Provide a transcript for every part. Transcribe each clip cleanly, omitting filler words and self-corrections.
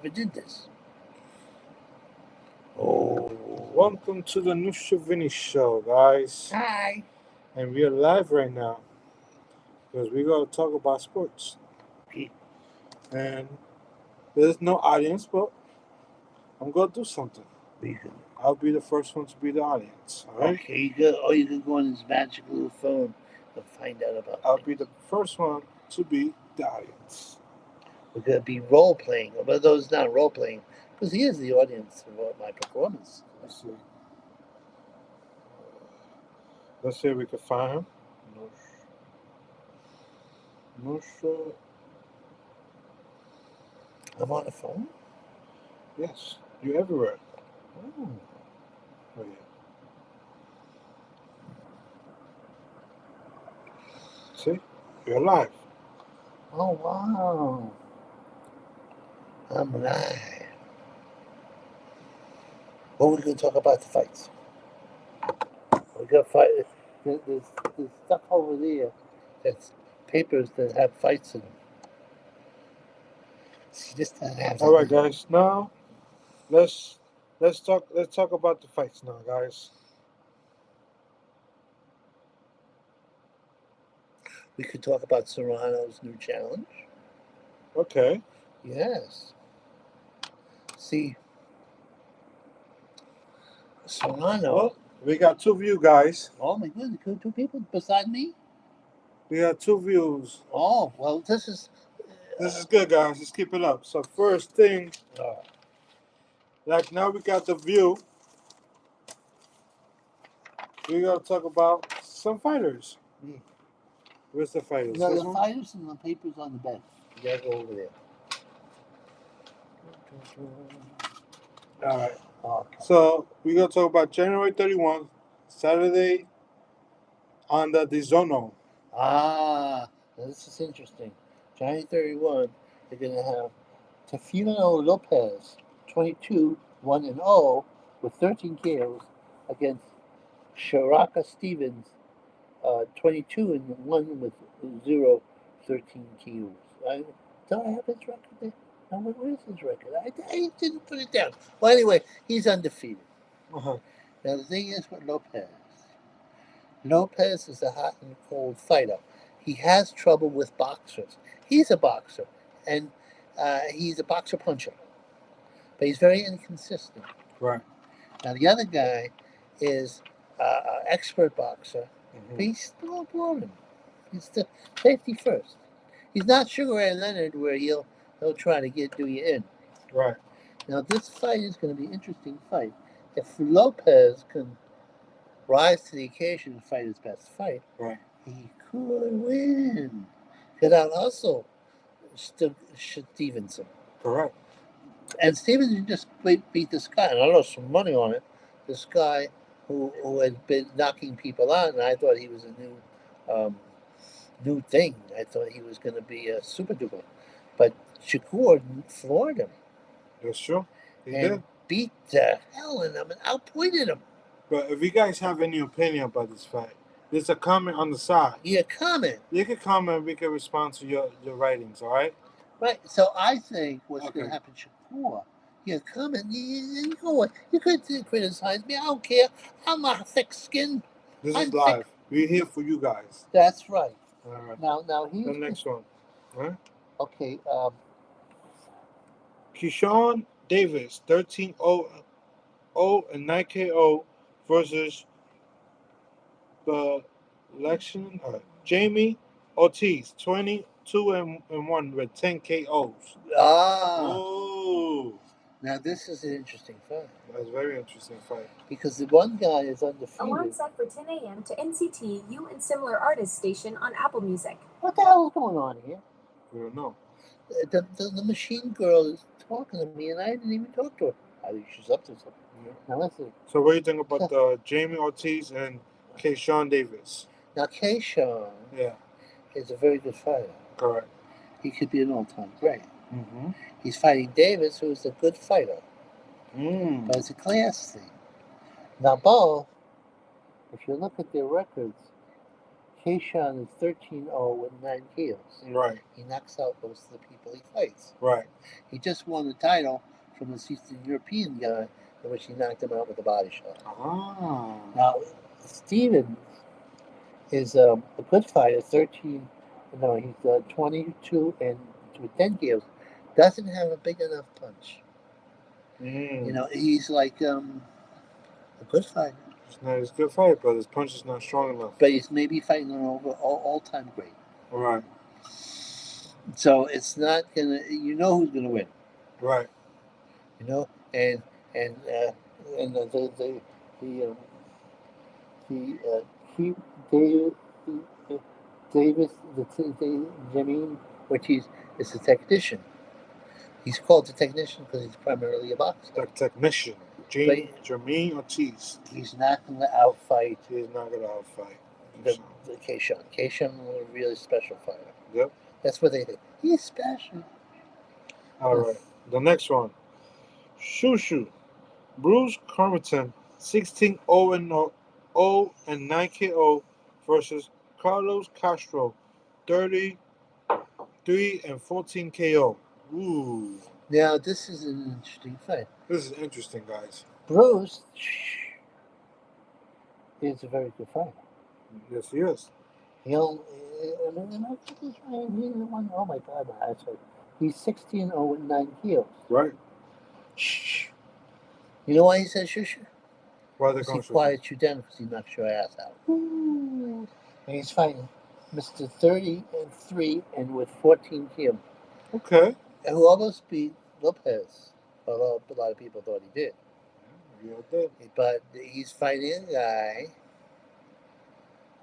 never did this. Welcome to the Notra Vinnbie Show, guys. Hi. And we are live right now because we're going to talk about sports. Okay. And there's no audience, but I'm going to do something. I'll be the first one to be the audience. All right? Okay, you can go on this magic little phone and find out about I'll things. be the first one to be the audience. We're going to be role playing, but those not role playing because he is the audience of my performance. Let's see. Let's see if we can find him. Notra. I'm on the phone? Yes, you're everywhere. Oh. Oh, yeah. See? You're live. Oh, wow. I'm live. What are we going to talk about the fights? We got fight. There's stuff over there that's papers that have fights in them. See, this doesn't have. All right, guys. Now, let's talk about the fights now, guys. We could talk about Serrano's new challenge. Okay. Yes. See, Serrano. Well, we got 2 views, guys. Oh my goodness, 2 people beside me. We got 2 views. Oh well, this is good, guys. Let's keep it up. So first thing, like now we got the view. We gotta talk about some fighters. Yeah. Where's the fighters? No, the fighters and the papers on the bed. You gotta go over there. All right. Okay. So we gonna talk about January 31, Saturday, on the DAZN. Now this is interesting. January 31, they're gonna have Tefino Lopez, 22, 1-0 with 13 KOs against Sharaka Stevens, 22 and 1 with 13 KOs. Do I have his record there? No, where is his record? I didn't put it down. Well, anyway, he's undefeated. Uh-huh. Now, the thing is with Lopez is a hot and cold fighter. He has trouble with boxers. He's a boxer, and he's a boxer puncher, but he's very inconsistent. Right. Now, the other guy is an expert boxer, but he's still boring. He's still safety first. He's not Sugar Ray Leonard where he'll try to do you in. Right. Now, this fight is going to be an interesting fight. If Lopez can rise to the occasion and fight his best fight, right, he could win. Because I'll also Stevenson. Correct. And Stevenson just beat this guy, and I lost some money on it. This guy who had been knocking people out, and I thought he was a new thing. I thought he was going to be a super duper. But Shakur floored him. That's true. He did. Beat the hell in him and outpointed him. But if you guys have any opinion about this fight, there's a comment on the side. Yeah, comment. You can comment. We can respond to your writings. All right. Right. So I think what's going to happen, Shakur. Yeah, comment. You know what? You could criticize me. I don't care. I'm a thick skin. This is live. We're here for you guys. That's right. All right. Now here's the next one. Right. Okay. Keyshawn Davis, 13-0 and 9 KO versus the election. Jamie Ortiz, 22 and 1 with 10 KOs. Oh. Now this is an interesting fight. That's a very interesting fight. Because the one guy is undefeated. Alarm set for 10 a.m. to NCT, you and similar artists station on Apple Music. What the hell is going on here? We don't know. The machine girl is talking to me, and I didn't even talk to her. I think she's up to something. Yeah. Now let's see. So what do you think about Jamie Ortiz and Keyshawn Davis? Now Keyshawn, is a very good fighter. Correct. He could be an all-time great. Mm-hmm. He's fighting Davis, who is a good fighter. But it's a class thing. Now both, if you look at their records, Keishan is 13-0 with 9 KOs. Right. He knocks out most of the people he fights. Right. He just won the title from this Eastern European guy, in which he knocked him out with a body shot. Ah. Now, Steven is a good fighter, 13. No, he's 22 and with 10 KOs. Doesn't have a big enough punch. He's like a good fighter. He's a good fighter, but his punch is not strong enough. But he's maybe fighting an all-time great. Right. So it's not gonna. Who's gonna win. Right. And the he Davis Jamin Ortiz is a technician. He's called the technician because he's primarily a boxer. The technician, Jermaine Ortiz. He's not going to outfight. He's not going to outfight the Keishan. Keishan is a really special fighter. Yep. That's what they think. He's special. All right. The next one. Shushu. Bruce Carrington, 16-0 and 9 KO versus Carlos Castro, 33 and 14 KO. Ooh. Now, this is an interesting fight. This is interesting, guys. Bruce is a very good fighter. Yes, he is. Oh my God, he's 16-0 with 9 KOs. Right. Shh. You know why he says shushu? Why they he quiets you down because he knocks your ass out. Ooh. And he's fighting Mr. 30-3 and with 14 KOs. Okay. And who almost beat Lopez. Although a lot of people thought he did. Yeah, did. But he's fighting a guy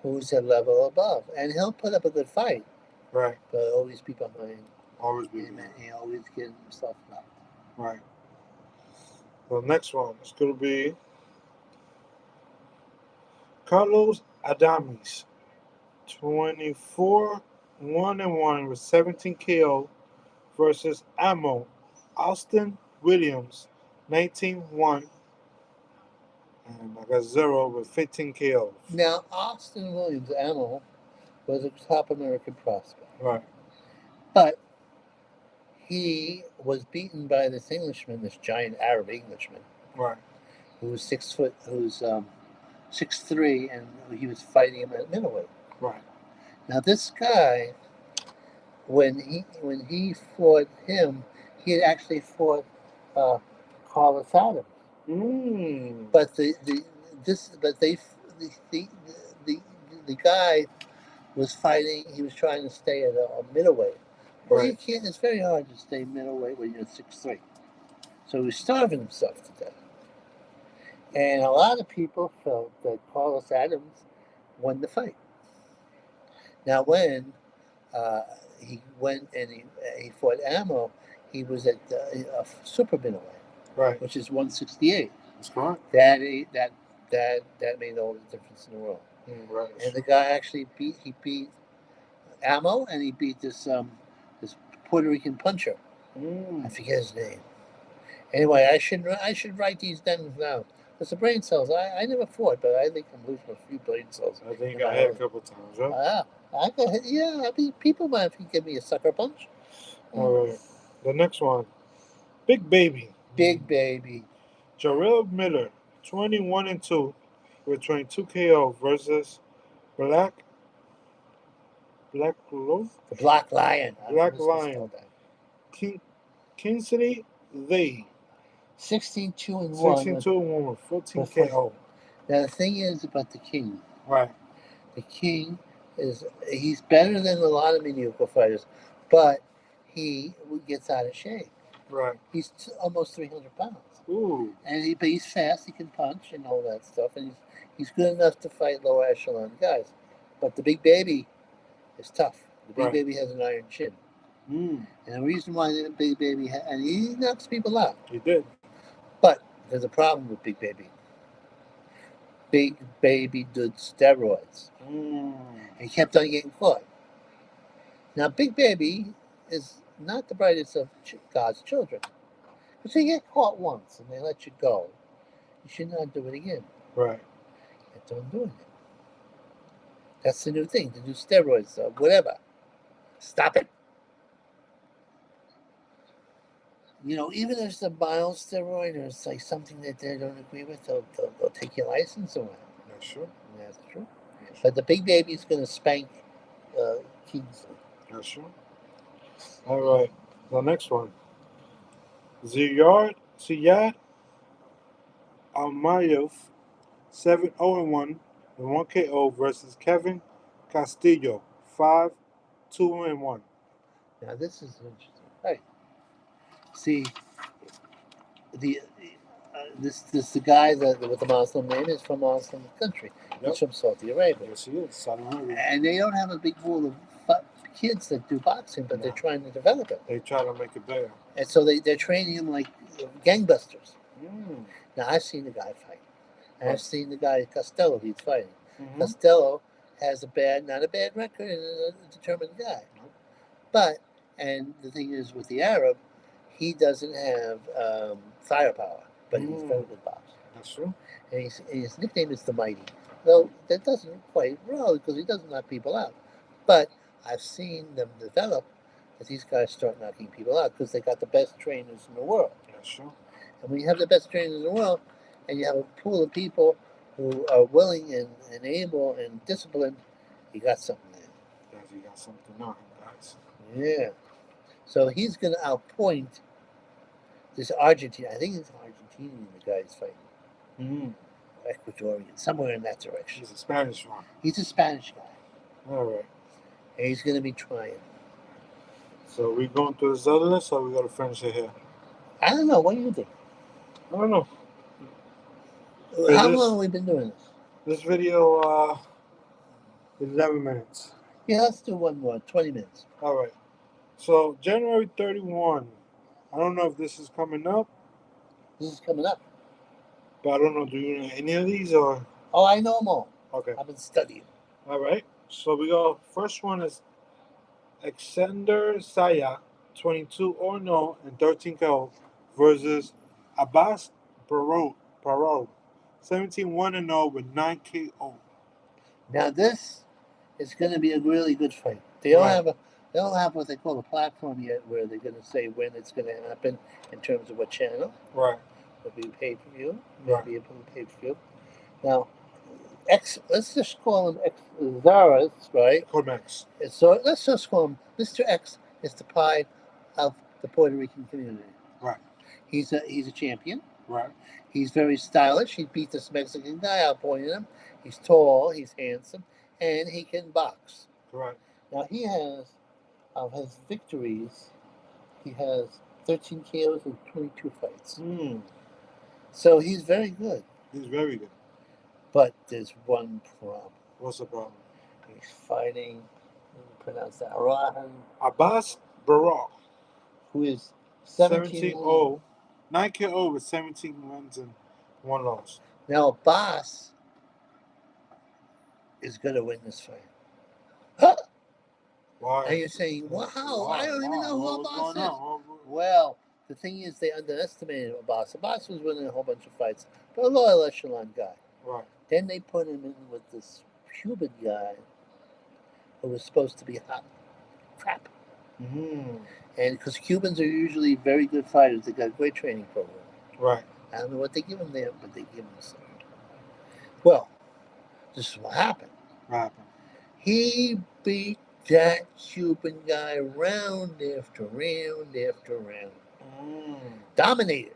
who's a level above. And he'll put up a good fight. Right. But always be behind. Always be behind. And he always get himself knocked. Right. The next one is going to be Carlos Adames, 24-1 with 17 KO versus Austin Williams, 19-1 and I got 0 with 15 KO. Now, Austin Williams, was a top American prospect. Right. But he was beaten by this Englishman, this giant Arab Englishman. Right. Who's 6'3", and he was fighting him at middleweight. Right. Now this guy, when he fought him, he had actually fought Carlos Adams. But the guy was fighting. He was trying to stay at a middleweight. Well, right. You can't. It's very hard to stay middleweight when you're 6'3". So he was starving himself to death. And a lot of people felt that Carlos Adams won the fight. Now, when he went and he fought Ammo, he was at a super middleweight, right, which is 168. That's correct. That made all the difference in the world. Right. And the guy actually beat Ammo, and he beat this Puerto Rican puncher. I forget his name. Anyway, I should write these down now. Because the brain cells, I never fought, but I think I'm losing a few brain cells. I think you got hit a couple of times, right? I got hit. Yeah, I mean, people might give me a sucker punch. All right. The next one, Big Baby. Jarrell Miller, 21-2 with 22 KO versus Black Lion. The Black Lion. Kingsley Lee. 16-2-1. 16-2-1 with 14 KO. Now the thing is about the King. Right. The King he's better than a lot of mediocre fighters, but he gets out of shape. Right. He's almost 300 pounds. Ooh. But he's fast. He can punch and all that stuff, and he's good enough to fight lower echelon guys. But the Big Baby is tough. The Big Baby has an iron chin. And the reason why the Big Baby and he knocks people out. He did. But there's a problem with Big Baby. Big Baby did steroids. He kept on getting caught. Now, Big Baby is not the brightest of God's children. Because you get caught once and they let you go, you should not do it again. Right. Kept on doing it. That's the new thing. To do steroids, whatever. Stop it. Even if it's a mild steroid or it's like something that they don't agree with, they'll take your license away. That's true. That's true. But the big baby's going to spank kids. That's true. All right. The next one. Ziyad Almayev, 7-0-1 and 1 KO versus Kevin Castillo, 5-2-1. Now this is interesting. Right. See, this the guy that with the Muslim name is from Muslim country. Yep. He's from Saudi Arabia. Yes, he is. Saudi Arabia. And they don't have a big pool of kids that do boxing, but No. they're trying to develop it. They try to make it better. And so they're training him like gangbusters. Mm. Now I've seen the guy fight. And Right. I've seen the guy Costello he's fighting. Mm-hmm. Costello has not a bad record and a determined guy. Nope. But and the thing is with the Arab, he doesn't have firepower, but he's a very good boxer. That's true. And his nickname is the Mighty. Though that doesn't quite roll because he doesn't knock people out. But I've seen them develop that these guys start knocking people out because they got the best trainers in the world. That's true. And when you have the best trainers in the world and you have a pool of people who are willing and able and disciplined, you got something there. Yes, you got something on him, guys. Yeah. So he's going to outpoint this Argentine. I think it's Argentinian, the guy he's fighting. Mm-hmm. Ecuadorian, somewhere in that direction. He's a Spanish one. He's a Spanish guy. All right. And he's going to be trying. So we going through this other list, or we got to finish it here? I don't know. What do you think? I don't know. How long have we been doing this? This video, 11 minutes. Yeah, let's do one more. 20 minutes. All right. So January 31. I don't know if this is coming up, This is coming up. but I don't know. Do you know any of these or? Oh, I know them all. Okay. I've been studying. All right. So we go. First one is Alexander Saya, 22-0 and 13 KO versus Abbas Barrow, 17-1-0 with 9 KO. Now this is going to be a really good fight. They don't Right. have they don't have what they call a platform yet, where they're going to say when it's going to happen in terms of what channel. Right. It'll be pay per view. Right. Maybe it'll be pay per view. Now, let's just call him Zaras, right? Cormax. And so let's just call him Mr. X. Is the pride of the Puerto Rican community. Right. He's a champion. Right. He's very stylish. He beat this Mexican guy out pointing him. He's tall. He's handsome, and he can box. Correct. Now he has, of his victories, he has 13 KOs in 22 fights. Mm. So he's very good. He's very good. But there's one problem. What's the problem? He's fighting, pronounce that, Rahan, Abbas Barrow, who is 17 17-0, 9 KO with 17 wins and 1 loss. Now Abbas is going to win this fight. Huh? Why? And you're saying, wow, I don't even know who What's Abbas going is. on? Well, the thing is, they underestimated Abbas. Abbas was winning a whole bunch of fights, but a loyal echelon guy. Right. Then they put him in with this Cuban guy who was supposed to be hot crap. Mm-hmm. And because Cubans are usually very good fighters, they got a great training program. Right. I don't know what they give them there, but they give them something. Well, this is what happened. What happened? He beat that Cuban guy round after round after round. Mm. Dominated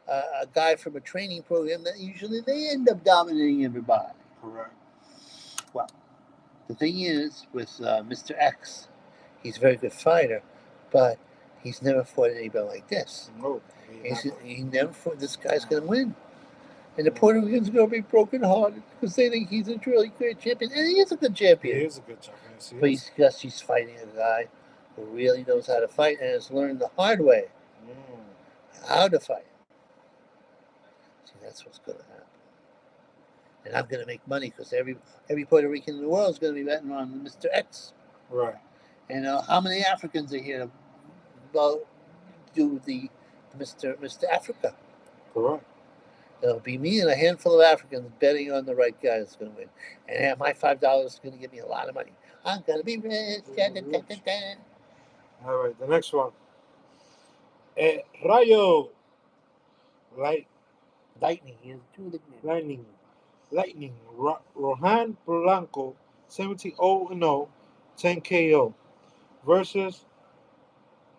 a guy from a training program that usually they end up dominating everybody. Correct. Well, the thing is with Mr. X, he's a very good fighter, but he's never fought anybody like this. No. He never fought. This guy's going to win. And the Puerto Ricans are going to be brokenhearted because they think he's a really great champion. And he is a good He champion. is a good champion. Yes, he But is. he's fighting a guy who really knows how to fight and has learned the hard way how to fight. See, that's what's going to happen. And I'm going to make money because every Puerto Rican in the world is going to be betting on Mr. X. Right. And how many Africans are here to do the Mr. Africa? Correct. It'll be me and a handful of Africans betting on the right guy that's going to win. And my $5 is going to give me a lot of money. I'm going to be rich. Da, da, da, da, da. All right, the next one. Rayo. Light, Lightning. He has two nicknames. lightning. Rohan Polanco, 17-0-0, 10 KO. Versus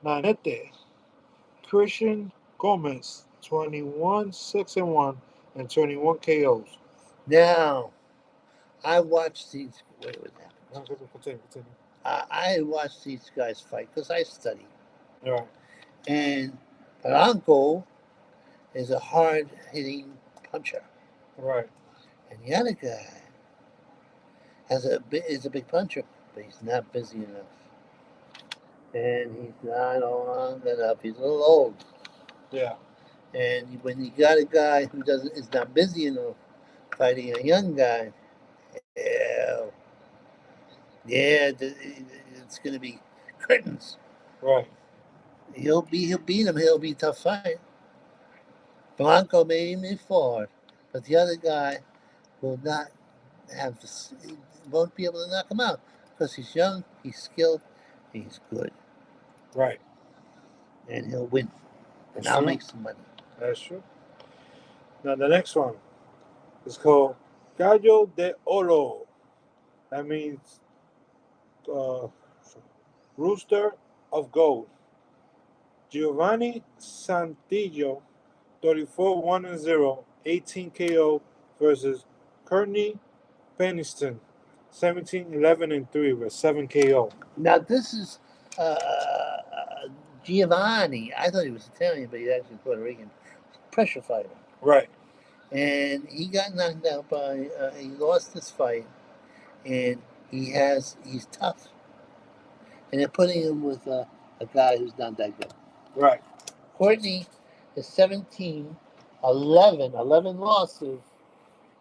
Nanete. Christian Gomez, 21-6-1, and 21 KOs. Now, I watched these. Wait, what happened? No, continue. I watched these guys fight because I study. All right. And Polanco is a hard hitting puncher. Right. And the other guy is a big puncher, but he's not busy enough. And he's not long enough. He's a little old. Yeah. And when you got a guy who is not busy enough fighting a young guy, it's going to be curtains. Right. He'll beat him. He'll be a tough fight. Blanco may move forward, but the other guy will not have this, won't be able to knock him out because he's young, he's skilled, he's good, Right. and he'll win, and That's I'll true. make some money. That's true. Now the next one is called Gallo de Oro. That means Rooster of Gold. Giovanni Santillo, 34-1-0, 18 KO versus Courtney Peniston, 17-11-3 with 7 KO. Now this is Giovanni. I thought he was Italian, but he's actually Puerto Rican. Pressure fighter. Right. And he got knocked out by. He lost this fight, and he's tough. And they're putting him with a guy who's not that good. Right. Courtney is 17, 11 losses,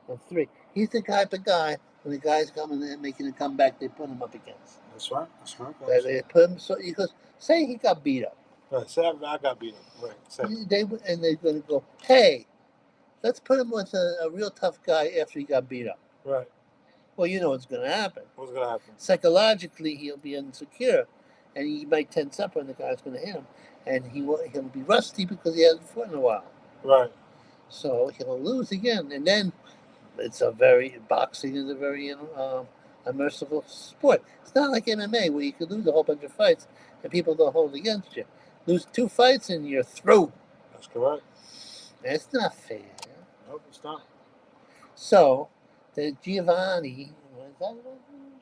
and 3. He's the type of guy when the guy's coming in making a comeback, they put him up against. That's right. They put him so because say he got beat up. Right. Say I got beat up. Right. Say. They're going to go, hey, let's put him with a real tough guy after he got beat up. Right. Well, you know what's going to happen. What's going to happen? Psychologically, he'll be insecure, and he might tense up when the guy's going to hit him, and he'll be rusty because he hasn't fought in a while. Right. So he'll lose again, and then boxing is a very merciful sport. It's not like MMA where you could lose a whole bunch of fights and people don't hold against you. Lose 2 fights and you're through. That's correct. That's not fair. Nope, it's not. So the Giovanni, what is that?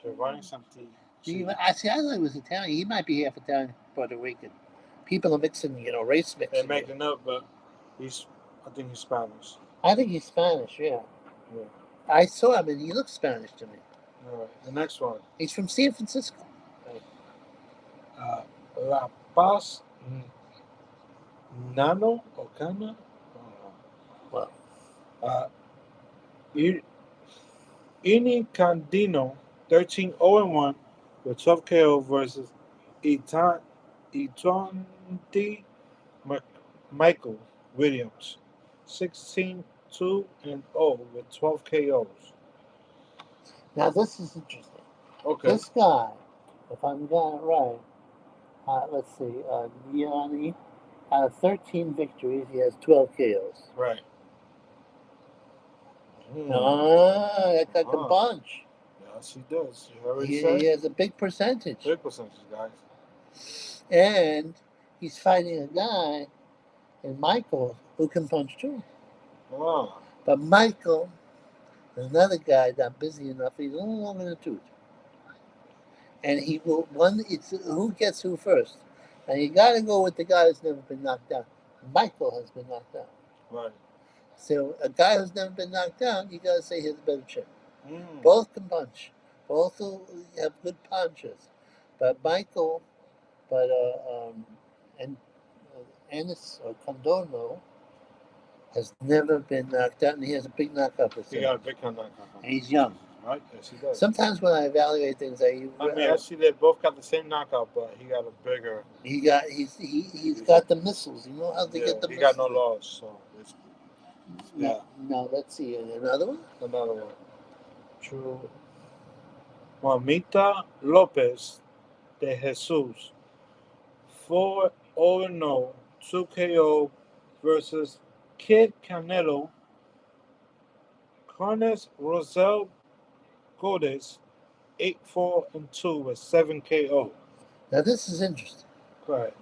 Giovanni Santillo. I thought he was Italian. He might be half Italian, Puerto Rican. People are mixing, race mixing. They're making up, but I think he's Spanish. I think he's Spanish, yeah. I saw him and he looks Spanish to me. All right. The next one. He's from San Francisco. La Paz Nano or Cana? Well, Ini Candino, 13-0-1 with 12 KO versus Itonti Michael Williams, 16-2-0 with 12 KOs. now this is interesting. Okay. This guy, if I'm getting it right, let's see, Gianni, out of 13 victories, he has 12 KOs. Right. That guy can punch. Yes, he does. You already said. He has a big percentage. Big percentage, guys. And he's fighting a guy, and Michael, who can punch too. Oh. But Michael, another guy not busy enough, he's a little long in the tooth. And he will it's who gets who first. And you gotta go with the guy who's never been knocked out. Michael has been knocked out. Right. So a guy who's never been knocked out, you gotta say he has a better chance. Both can punch. Both will have good punches. But Michael, Ennis or Condono has never been knocked out, and he has a big knockout He percentage. got a big knockout. And he's young. Right? Yes, he does. Sometimes when I evaluate things, actually, they both got the same knockout, but he got a bigger. he's got the missiles. You know how they get the he missiles. got no loss, so Yeah. Now let's see another one. Another one. True. Juanita Lopez de Jesus. 4-0, 2 KO versus Kid Canelo. Carnes Rosel Godes. 8-4-2 with 7 KO. Now this is interesting. Right.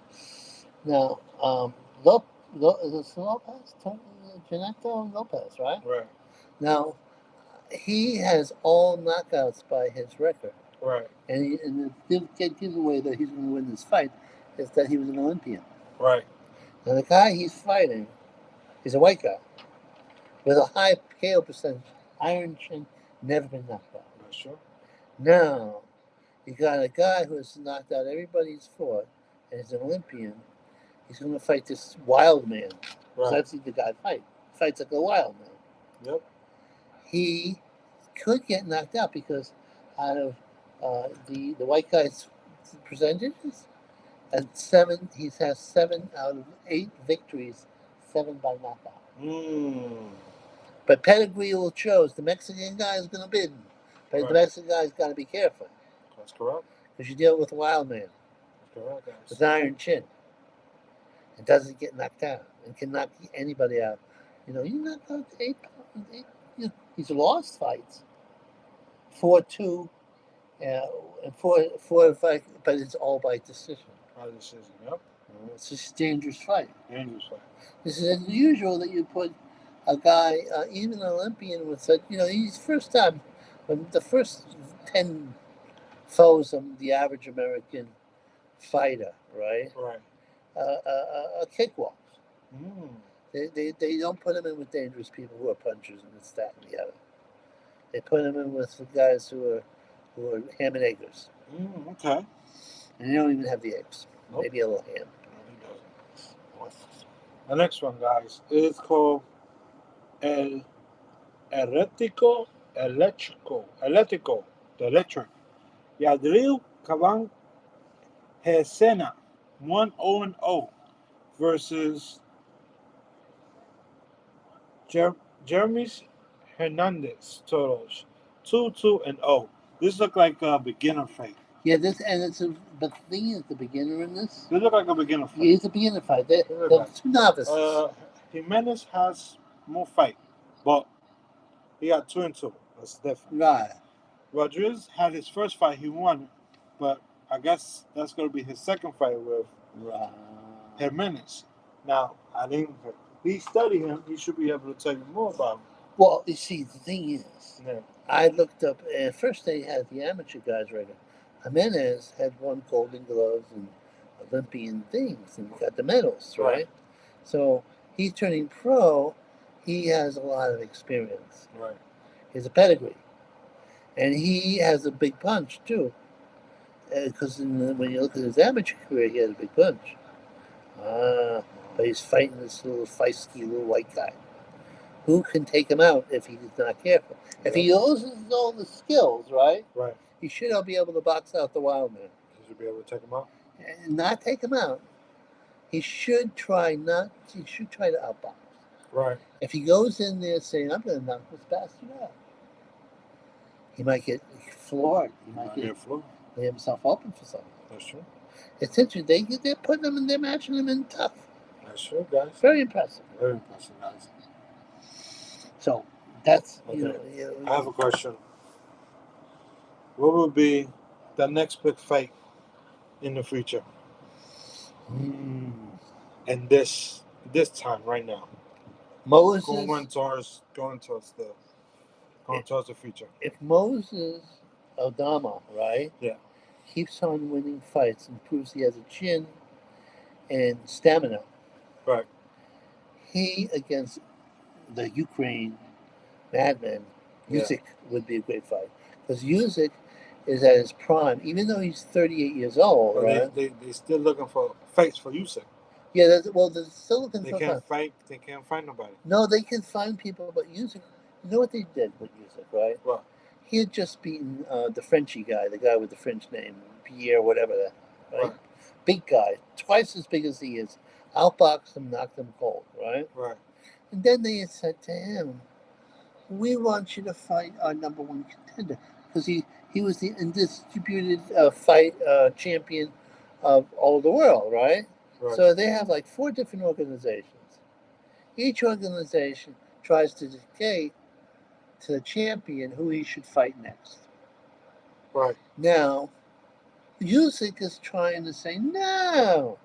Now, is it Lopez? Janeto Lopez, right? Right. Now, he has all knockouts by his record. Right. And the giveaway that he's going to win this fight is that he was an Olympian. Right. Now, the guy he's fighting is a white guy with a high KO percentage, iron chin, never been knocked out. Not sure. Now, you got a guy who has knocked out everybody he's fought, and is an Olympian. He's going to fight this wild man. Right. So that's the guy fights like a wild man. Yep. He could get knocked out because out of the white guy's percentages, and he has 7 out of 8 victories, 7 by knockout. But pedigree will show the Mexican guy is going to win. But Right. the Mexican guy's got to be careful That's correct. because you deal with a wild man That's correct, guys. with an iron chin and doesn't get knocked out and can knock anybody out. You knock out 8. He's lost fights, 4-2, and 4-5, but it's all by decision. By decision, yep. It's just a dangerous fight. Dangerous fight. This is unusual that you put a guy, even an Olympian, with such. He's first time when the first 10 foes of the average American fighter, right? Right. A cakewalk. Mm. They don't put him in with dangerous people who are punchers and this, that, and the other. They put him in with the guys who are ham and eggers. Okay. And they don't even have the eggs. Nope. Maybe a little ham. No, he doesn't. The next one, guys, is called El Eléctrico, the electric. Yadril Caban Hesena, 1-0 versus Jeremy Hernandez Toros, 2-2-0. This looks like a beginner fight. Yeah, but the thing is, the beginner in this. This looks like a beginner fight. Yeah, it's a beginner fight. They're two novices. Jimenez has more fight, but he got 2-2. That's different. Right. Rodriguez had his first fight, he won, but I guess that's going to be his second fight with Jimenez. Now, he studied him. He should be able to tell you more about him. Well, you see, the thing is, Yeah. I looked up. At first, they had the amateur guys record. Jimenez had won Golden Gloves and Olympian things and got the medals, right? So he's turning pro. He has a lot of experience. Right. He has a pedigree, and he has a big punch too. Because when you look at his amateur career, he had a big punch. But he's fighting this little feisty little white guy who can take him out if he's not careful. If he uses all the skills, right? Right. He should be able to box out the wild man. He should be able to take him out. And not take him out. He should try to outbox. Right. If he goes in there saying, "I'm going to knock this bastard out," he might get floored. He might lay himself open for something. That's true. It's interesting. They're putting him and they're matching him in tough. That's true, guys. Very impressive. Very impressive, guys. So that's okay. I have a question. What would be the next big fight in the future? And this time right now. Moses going towards the future. If Moses Aldama, right? Yeah. Keeps on winning fights and proves he has a chin and stamina. Right. He against the Ukraine madman, Usyk would be a great fight. Because Usyk is at his prime, even though he's 38 years old, but right? They're still looking for fights for Usyk. Yeah, they're still looking they for can't fight. They can't find nobody. No, they can find people, but Usyk, you know what they did with Usyk, right? What? He had just beaten the Frenchy guy, the guy with the French name, Pierre, whatever that, right? Big guy, twice as big as he is. Outboxed him, knocked him cold, right? Right. And then they said to him, "We want you to fight our number one contender," because he was the undisputed fight champion of all the world, right? Right. So they have like 4 different organizations. Each organization tries to dictate to the champion who he should fight next. Right. Now, Usyk is trying to say, "No,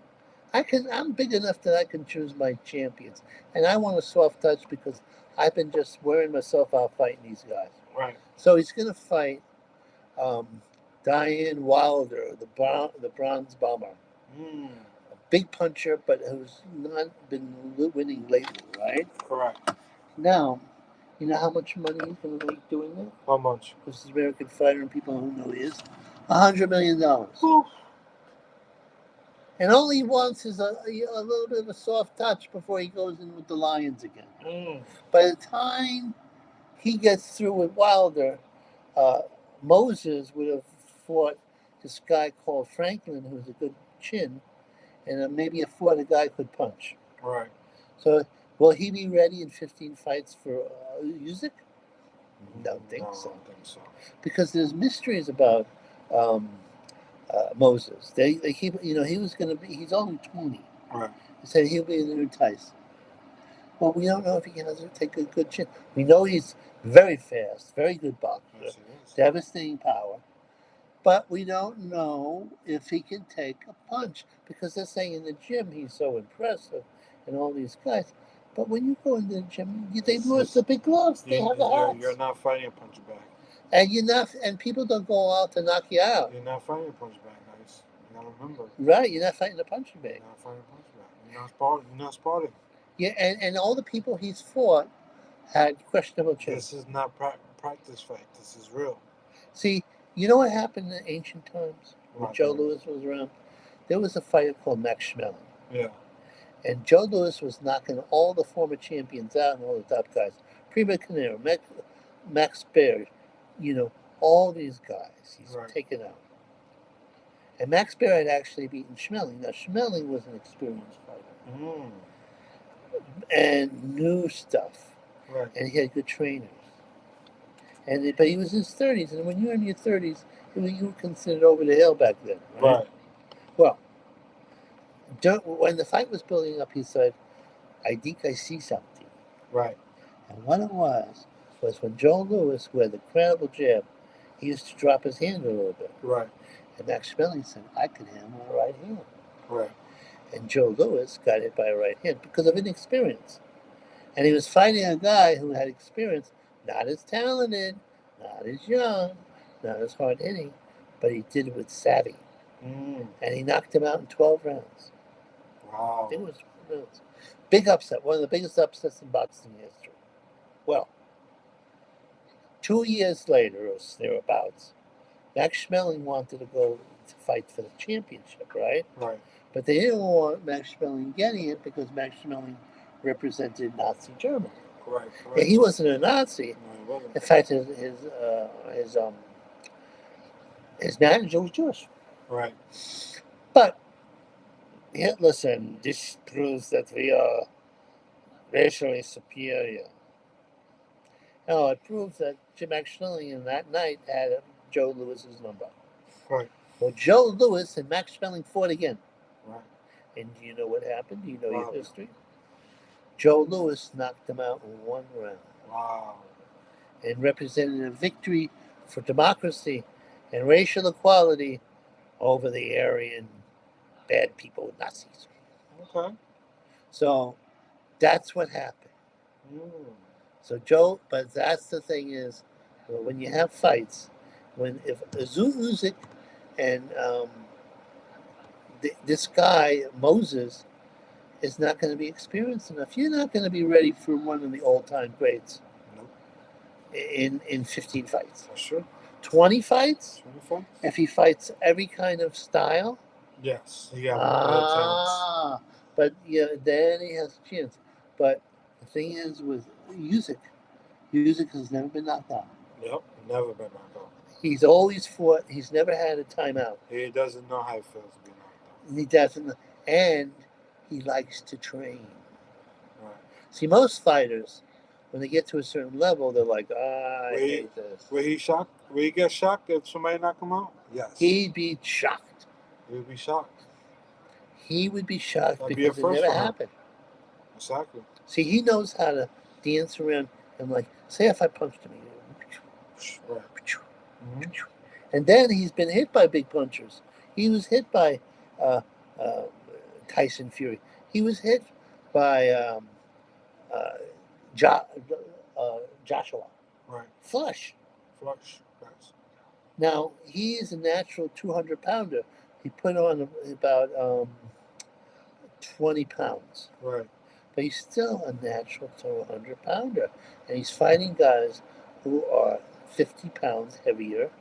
I'm big enough that I can choose my champions, and I want a soft touch because I've been just wearing myself out fighting these guys." Right. So he's going to fight Diane Wilder, the bronze bomber, a big puncher, but who's not been winning lately, right? Correct. Now, you know how much money he's going to make doing that? How much? This is American fighter, and people who know he is $100 million. And all he wants is a little bit of a soft touch before he goes in with the Lions again. By the time he gets through with Wilder, Moses would have fought this guy called Franklin, who's a good chin, and maybe fought a guy who could punch. Right. So, will he be ready in 15 fights for Usyk? Don't think so. I don't think so. Because there's mysteries about Moses. They keep, he was going to be, he's only 20. Right. They said he'll be the new Tyson. Well, we don't know if he can take a good chin. We know he's very fast, very good boxer, Yes, he is. devastating power. But we don't know if he can take a punch because they're saying in the gym he's so impressive and all these guys. But when you go in the gym, they wear the big gloves. They have the hats. You're not fighting a punch bag. And you're not, and people don't go out to knock you out. You're not fighting a punch bag, guys. You gotta remember. Right, you're not fighting a punching bag. You're not fighting a punch bag. You're not spotting. Yeah, and all the people he's fought had questionable chins. This is not practice fight. This is real. See, you know what happened in ancient times when Right. Joe Louis was around? There was a fighter called Max Schmeling. Yeah. And Joe Louis was knocking all the former champions out and all the top guys. Primo Canero, Max Baird, all these guys he's taken out. And Max Baird had actually beaten Schmeling. Now, Schmeling was an experienced fighter. And knew stuff. Right. And he had good trainers. But he was in his 30s. And when you're in your 30s, you were considered over the hill back then. Right. Well, when the fight was building up, he said, "I think I see something." Right. And what it was when Joe Louis, who had the incredible jab, he used to drop his hand a little bit. Right. And Max Schmeling said, "I can handle a right hand." Right. And Joe Louis got hit by a right hand because of inexperience. And he was fighting a guy who had experience, not as talented, not as young, not as hard hitting, but he did it with savvy. And he knocked him out in 12 rounds. Wow. It was big upset, one of the biggest upsets in boxing history. Well, 2 years later, or thereabouts, Max Schmeling wanted to go to fight for the championship, right? Right. But they didn't want Max Schmeling getting it because Max Schmeling represented Nazi Germany. Correct. And he wasn't a Nazi. No, he wasn't. In fact, his manager was Jewish. Right. But Hitler said, "This proves that we are racially superior." No, it proves that Max Schmeling in that night had Joe Louis's number. Right. Well, Joe Louis and Max Schmeling fought again. Right. And do you know what happened? Do you know Wow. your history? Joe Louis knocked him out in 1 round. Wow. And represented a victory for democracy and racial equality over the Aryan bad people, Nazis. Okay. So that's what happened. So but that's the thing is, when you have fights, if Usyk and this guy Moses is not going to be experienced enough, you're not going to be ready for one of the all-time greats. Nope. In 15 fights. That's true. 20 fights? 20 fights? If he fights every kind of style? Yes. He got a chance. But then he has a chance. But the thing is with Usyk has never been knocked out. Yep. Never been knocked out. He's always fought. He's never had a timeout. He doesn't know how it feels to be knocked out. He doesn't. And he likes to train. Right. See, most fighters, when they get to a certain level, they're like, I Will he, hate this. will he shock? Will he get shocked if somebody knock him out? Yes. He'd be shocked. He would be shocked. He would be shocked That'd be a because it first never for him. happened. Exactly. See, he knows how to dance around and like, say if I punched him, Right. Mm-hmm. and then he's been hit by big punchers. He was hit by uh, Tyson Fury. He was hit by jo- Joshua. Right. Flush. Flush. Yes. Now, he is a natural 200 pounder. He put on about 20 pounds. Right. But he's still a natural 200 pounder. And he's fighting guys who are 50 pounds heavier,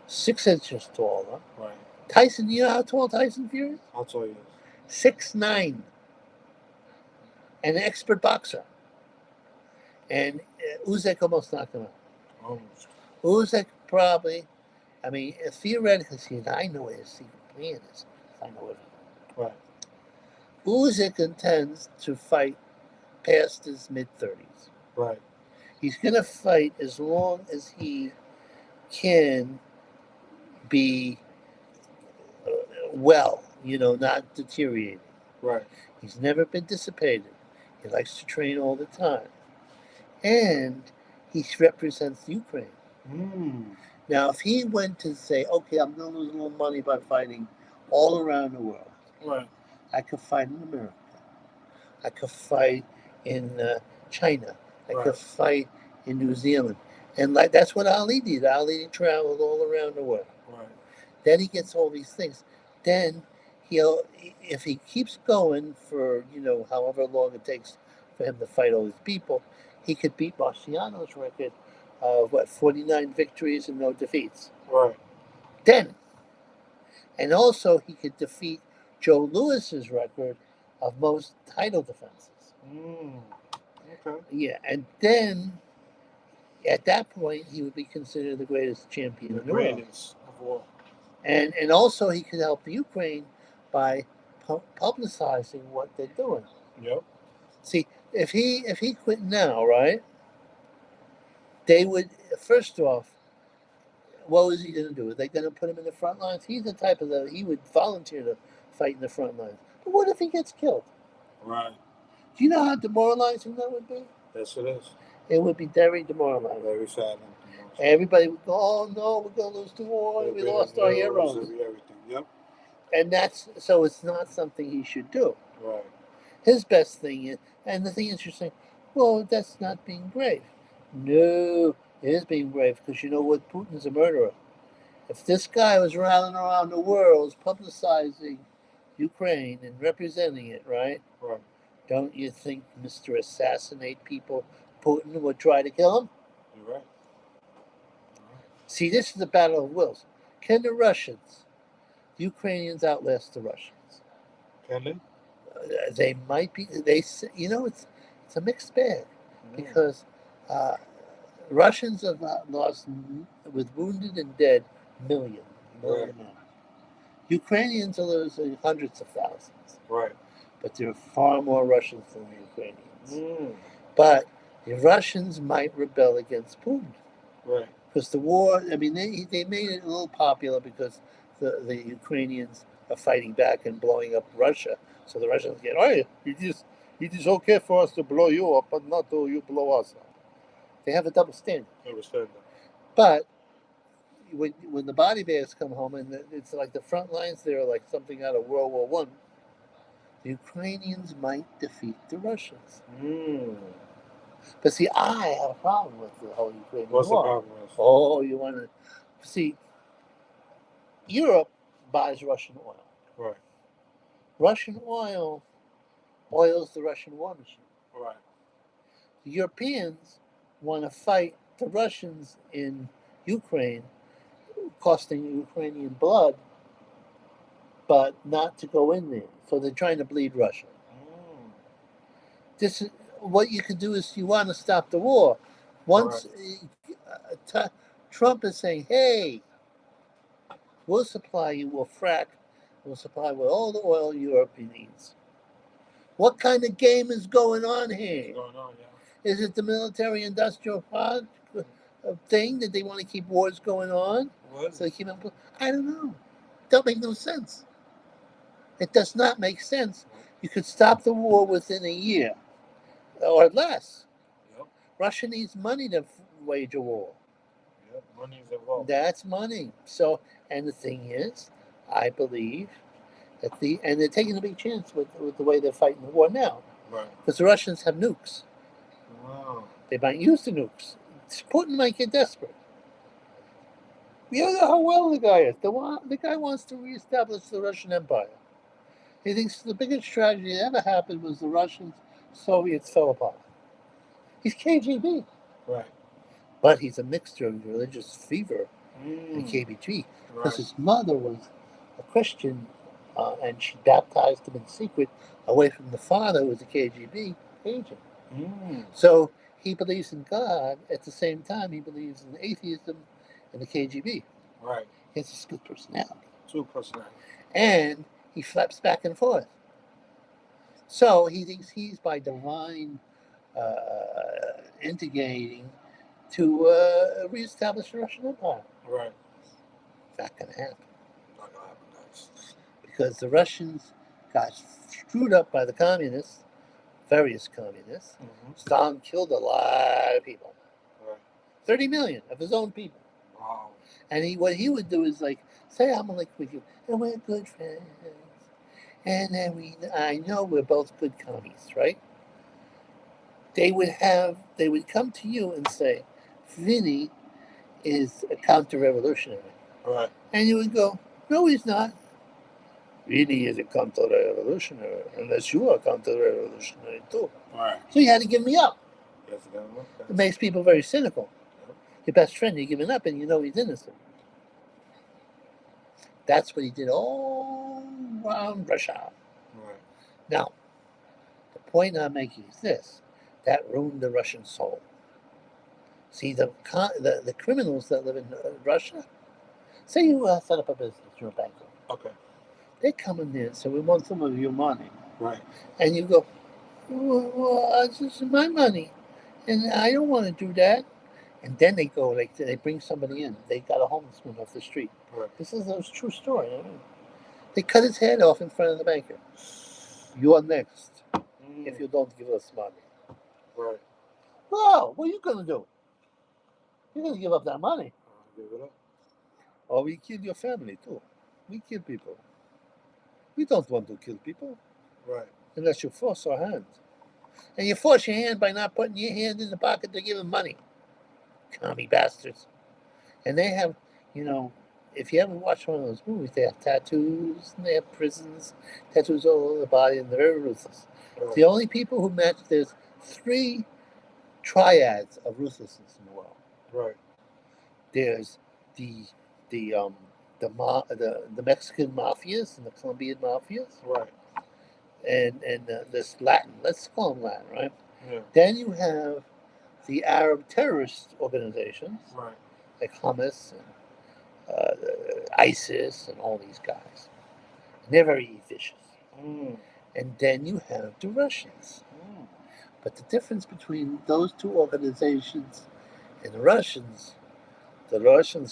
6 inches taller. Right. Tyson, you know how tall Tyson Fury is? I'll tell you. 6'9". An expert boxer. And Usyk almost knocked him out. Almost. Usyk probably, I mean, theoretically, see, I know what his secret plan is. I know everything. Right. Usyk intends to fight past his mid-30s. Right. He's going to fight as long as he can be well, not deteriorating. Right. He's never been dissipated. He likes to train all the time. And he represents Ukraine. Mm. Now, if he went to say, okay, I'm going to lose a little money by fighting all around the world. Right. I could fight in America. I could fight in China. I could fight in New Zealand. And that's what Ali did. Ali traveled all around the world. Right. Then he gets all these things. Then if he keeps going for, however long it takes for him to fight all these people, he could beat Marciano's record of 49 victories and no defeats. Right. Then, and also he could defeat Joe Louis's record of most title defenses. Mm. Okay. Yeah, and then at that point he would be considered the greatest champion in the world. Greatest of all. And also he could help Ukraine by publicizing what they're doing. Yep. See, if he quit now, right? They would, first off, what was he going to do? Are they going to put him in the front lines? He's the type he would volunteer to fight in the front lines. But what if he gets killed? Right. Do you know how demoralizing that would be? Yes, it is. It would be very demoralizing. Very sad. Everybody would go, oh no, we're going to lose the war. We lost our heroes. Everything. Yep. And so it's not something he should do. Right. His best thing is, and the thing is, you're saying, well, that's not being brave. No, it is being brave because you know what? Putin's a murderer. If this guy was running around the world publicizing Ukraine and representing it, right? Right. Don't you think Mr. Assassinate People, Putin would try to kill him? You're right. See, this is a battle of wills. Can the Ukrainians outlast the Russians? Can they? They might be. It's a mixed bag because Russians have lost, with wounded and dead, million men. Ukrainians are losing hundreds of thousands. Right. But there are far more Russians than the Ukrainians. Mm. But the Russians might rebel against Putin. Right. Because the war, I mean, they made it a little popular because the Ukrainians are fighting back and blowing up Russia. So the Russians get, it is okay for us to blow you up, but not to you blow us up. They have a double standard. But when the body bags come home, and it's like the front lines there are like something out of World War One, the Ukrainians might defeat the Russians. Mm. But see, I have a problem with the whole Ukrainian war. What's the problem? Oh, you want to see? Europe buys Russian oil. Right. Russian oil oils the Russian war machine. Right. The Europeans want to fight the Russians in Ukraine, costing Ukrainian blood, but not to go in there. So they're trying to bleed Russia. Mm. This is what you can do is you want to stop the war. Once Trump is saying, hey, we'll supply you, we'll frack, we'll supply with all the oil Europe needs. What kind of game is going on here? What's going on, yeah. Is it the military-industrial thing that they want to keep wars going on? What? So they keep them. I don't know. Don't make no sense. It does not make sense. You could stop the war within a year or less. Yep. Russia needs money to wage a war. Yep. Money's involved. That's money. So, and the thing is, I believe that and they're taking a big chance with the way they're fighting the war now. Right. Because the Russians have nukes. Wow. They might use the nukes. Putin might get desperate. You know how well the guy is. The guy wants to reestablish the Russian Empire. He thinks the biggest tragedy that ever happened was the Russians, Soviets fell apart. He's KGB. Right. But he's a mixture of religious fever and KGB. Because Right. his mother was a Christian and she baptized him in secret away from the father who was a KGB agent. So he believes in God. At the same time, he believes in atheism and the KGB. Right. He has a split personality. Two personality. And he flaps back and forth. So he thinks he's by divine integrating to reestablish the Russian Empire. Right. Not going to happen. Not gonna happen, guys. Because the Russians got screwed up by the communists, various communists. Stalin killed a lot of people. Right. 30 million of his own people. Wow. And what he would do is like, say I'm like with you, and we're good friends. And then I know we're both good commies, right? They would come to you and say, Vinny is a counter-revolutionary. Right. And you would go, no, he's not. Vinny is a counter-revolutionary, unless you are counter-revolutionary too. Right. So you had to give me up. Yes, It makes people very cynical. Yep. Your best friend, you're giving up and you know he's innocent. That's what he did all around Russia. Right. Now, the point I'm making is this. That ruined the Russian soul. See, the criminals that live in Russia, say you set up a business, you're a banker. Okay. They come in there and say, we want some of your money. Right. And you go, well, this is my money. And I don't want to do that. And then they go, like, they bring somebody in. They got a homelessman off the street. Right. This is a true story. I mean, they cut his head off in front of the banker. You are next if you don't give us money. Right. Well, what are you going to do? You're going to give up that money. Give it up. Or we kill your family, too. We kill people. We don't want to kill people. Right. Unless you force our hand. And you force your hand by not putting your hand in the pocket to give them money. Commie bastards. And they have, if you ever watch one of those movies, they have tattoos and they have prisons, tattoos all over the body, and they're very ruthless. Right. The only people who match, there's 3 triads of ruthlessness in the world. Right. There's the Mexican mafias and the Colombian mafias. Right. And this Latin, let's call them Latin, right? Yeah. Then you have the Arab terrorist organizations, Right. like Hamas and ISIS and all these guys. And they're very vicious. And then you have the Russians. But the difference between those 2 organizations and the Russians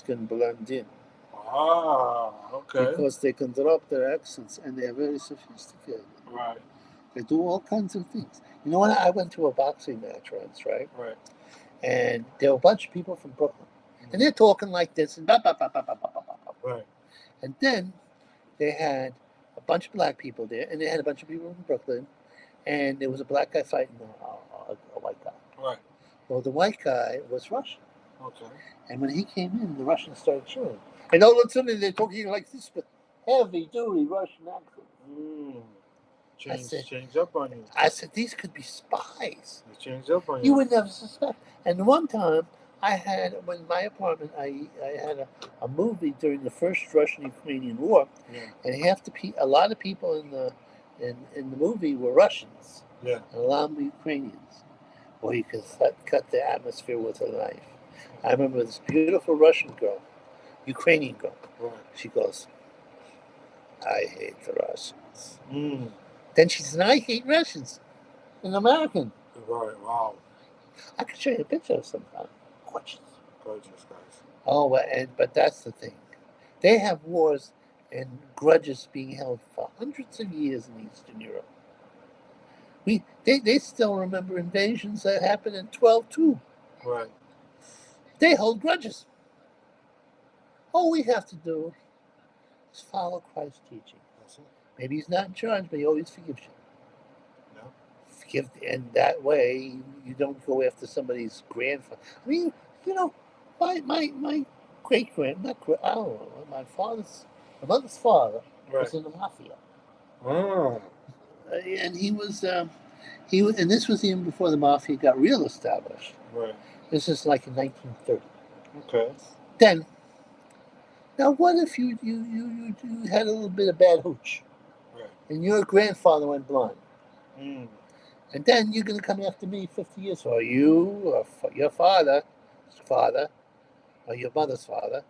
can blend in. Ah, okay. Because they can drop their accents and they're very sophisticated. Right. They do all kinds of things. You know what? I went to a boxing match once, right? Right. And there were a bunch of people from Brooklyn. And they're talking like this and blah, blah, blah, blah, blah, blah, blah, blah. Right. And then they had a bunch of black people there, and they had a bunch of people from Brooklyn, and there was a black guy fighting a white guy. Right. Well, the white guy was Russian. Okay. And when he came in, the Russians started cheering. And all of a sudden, they're talking like this with heavy-duty Russian accent. Change up on you. I said, these could be spies. They change up on you. You would never suspect. And one time, when my apartment, I had a movie during the first Russian-Ukrainian war, and a lot of people in the movie were Russians, and a lot of them Ukrainians. Boy, you could cut the atmosphere with a knife. I remember this beautiful Russian girl, Ukrainian girl. Right. She goes, I hate the Russians. Then she said, I hate Russians. An American. Right. Wow. I could show you a picture of sometime. Gorgeous. Gorgeous guys. Oh, but that's the thing. They have wars and grudges being held for hundreds of years in Eastern Europe. They still remember invasions that happened in 12-2. Right. They hold grudges. All we have to do is follow Christ's teaching. That's it. Maybe he's not in charge, but he always forgives you. No. Forgive, and that way you don't go after somebody's grandfather. I mean, my great grand, not great, I don't know, my mother's father was in the mafia. Oh. And and this was even before the mafia got real established. Right. This is like in 1930. Okay. Then, now what if you had a little bit of bad hooch, Right. and your grandfather went blind, Mm. and then you're going to come after me 50 years, or you, or your father, or your mother's father,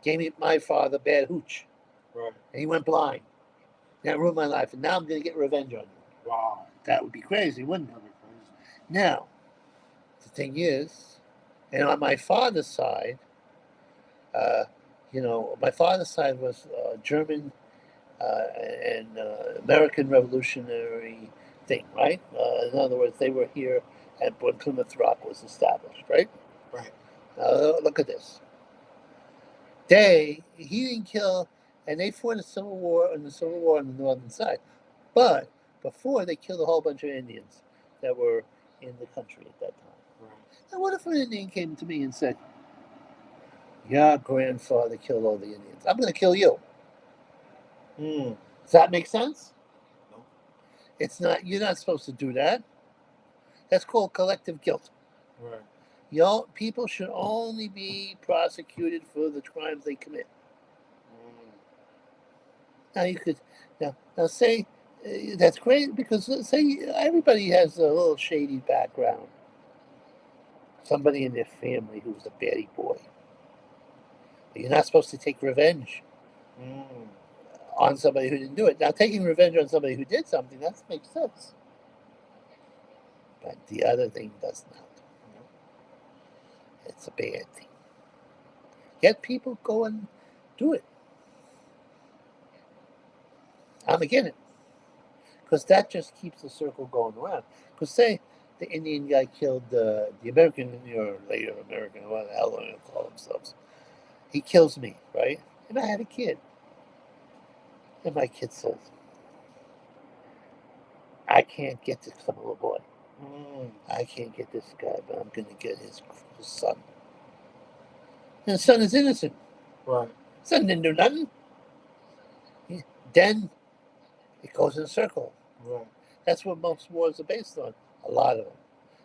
gave me my father bad hooch, Right. and he went blind. That ruined my life, and now I'm going to get revenge on you. Wow. That would be crazy, wouldn't it? That'd be crazy. Now, the thing is, and on my father's side, my father's side was German and American Revolutionary thing, right? In other words, they were here and when Plymouth Rock was established, right? Right. Now, look at this. He didn't kill, and they fought a civil war on the northern side. But before, they killed a whole bunch of Indians that were in the country at that time. Right. Now, what if an Indian came to me and said, your grandfather killed all the Indians. I'm going to kill you. Mm. Does that make sense? No. It's not. You're not supposed to do that. That's called collective guilt. Right. People should only be prosecuted for the crimes they commit. Mm. Now you could now say that's great because say everybody has a little shady background. Somebody in their family who's a batty boy. You're not supposed to take revenge on somebody who didn't do it. Now, taking revenge on somebody who did something, that makes sense. But the other thing does not. It's a bad thing. Get people go and do it. I'm against it. Because that just keeps the circle going around. Because say the Indian guy killed the American Indian, or later American, what the hell do they call themselves? He kills me, right? And I had a kid. And my kid says, I can't get this little boy. I can't get this guy, but I'm going to get his son. And the son is innocent. Right. Son didn't do nothing. Then it goes in a circle. Right. That's what most wars are based on. A lot of them.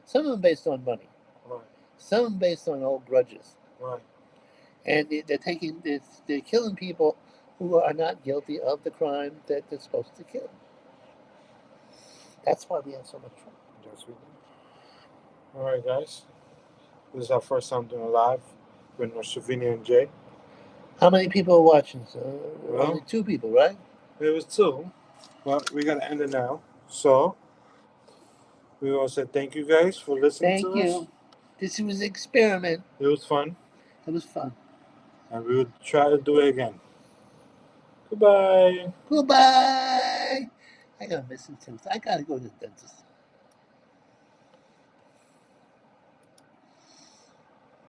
Some of them based on money. Right. Some of them based on old grudges. Right. And they're killing people who are not guilty of the crime that they're supposed to kill. That's why we have so much trouble. Yes, we do. All right, guys. This is our first time doing a live with Vinnbie and Jay. How many people are watching? Well, only 2 people, right? It was 2, but we gotta end it now. So we want to say thank you guys for listening to us. This was an experiment. It was fun. It was fun. And we will try to do it again. Goodbye. Goodbye. I got a missing tooth. I gotta go to the dentist.